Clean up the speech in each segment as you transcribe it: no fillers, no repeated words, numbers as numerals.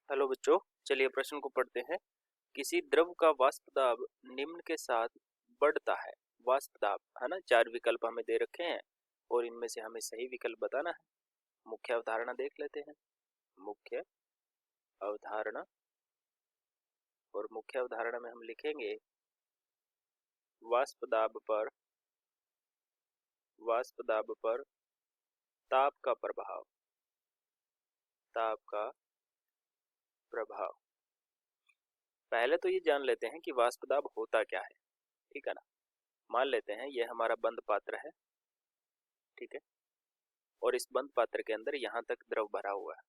Hello बच्चों, चलिए प्रश्न को पढ़ते हैं। किसी द्रव का वाष्प दाब निम्न के साथ बढ़ता है। वाष्प दाब है ना, 4 विकल्प हमें दे रखे हैं और इनमें से हमें सही विकल्प बताना है। मुख्य अवधारणा देख लेते हैं। मुख्य अवधारणा, और मुख्य अवधारणा में हम लिखेंगे वाष्प दाब पर ताप का प्रभाव। ताप का प्रभाव। पहले तो ये जान लेते हैं कि वाष्प दाब होता क्या है। ठीक है ना। मान लेते हैं ये हमारा बंद पात्र है। ठीक है, और इस बंद पात्र के अंदर यहाँ तक द्रव भरा हुआ है।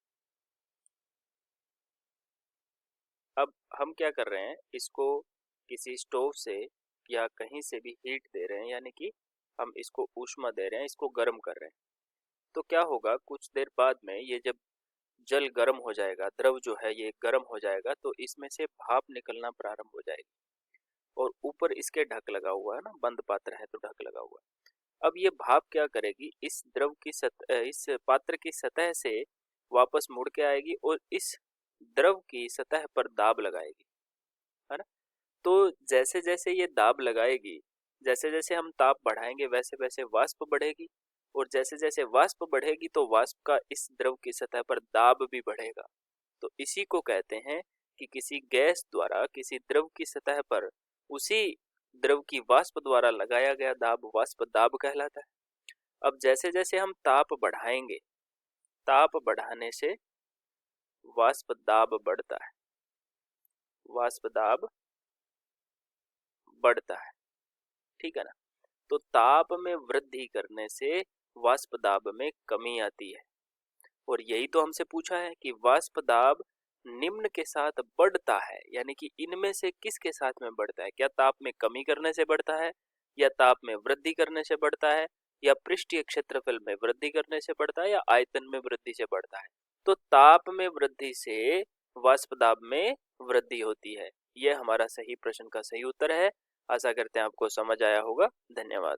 अब हम क्या कर रहे हैं, इसको किसी स्टोव से या कहीं से भी हीट दे रहे हैं, यानी कि हम इसको ऊष्मा दे रहे हैं, इसको गर्म कर रहे हैं। तो क्या होगा, कुछ देर बाद में ये जब जल गर्म हो जाएगा, द्रव जो है ये गर्म हो जाएगा, तो इसमें से भाप निकलना प्रारंभ हो जाएगी। और ऊपर इसके ढक लगा हुआ है ना, बंद पात्र है तो ढक लगा हुआ है। अब ये भाप क्या करेगी, इस द्रव की इस पात्र की सतह से वापस मुड़ के आएगी और इस द्रव की सतह पर दाब लगाएगी, है ना। तो जैसे जैसे ये दाब लगाएगी, जैसे जैसे हम ताप बढ़ाएंगे वैसे वैसे वाष्प बढ़ेगी, और जैसे जैसे वाष्प बढ़ेगी तो वाष्प का इस द्रव की सतह पर दाब भी बढ़ेगा। तो इसी को कहते हैं कि किसी गैस द्वारा किसी द्रव की सतह पर उसी द्रव की वाष्प द्वारा लगाया गया दाब वाष्प दाब कहलाता है। अब जैसे जैसे हम ताप बढ़ाएंगे, ताप बढ़ाने से वाष्प दाब बढ़ता है, वाष्प दाब बढ़ता है। ठीक है ना। तो ताप में वृद्धि करने से वाष्प दाब में कमी आती है। और यही तो हमसे पूछा है कि वाष्प दाब निम्न के साथ बढ़ता है, यानी कि इनमें से किसके साथ में बढ़ता है। क्या ताप में कमी करने से बढ़ता है, या ताप में वृद्धि करने से बढ़ता है, या पृष्ठीय क्षेत्रफल में वृद्धि करने से बढ़ता है, या आयतन में वृद्धि से बढ़ता है। तो ताप में वृद्धि से वाष्प दाब में वृद्धि होती है। यह हमारा सही प्रश्न का सही उत्तर है। आशा करते हैं आपको समझ आया होगा। धन्यवाद।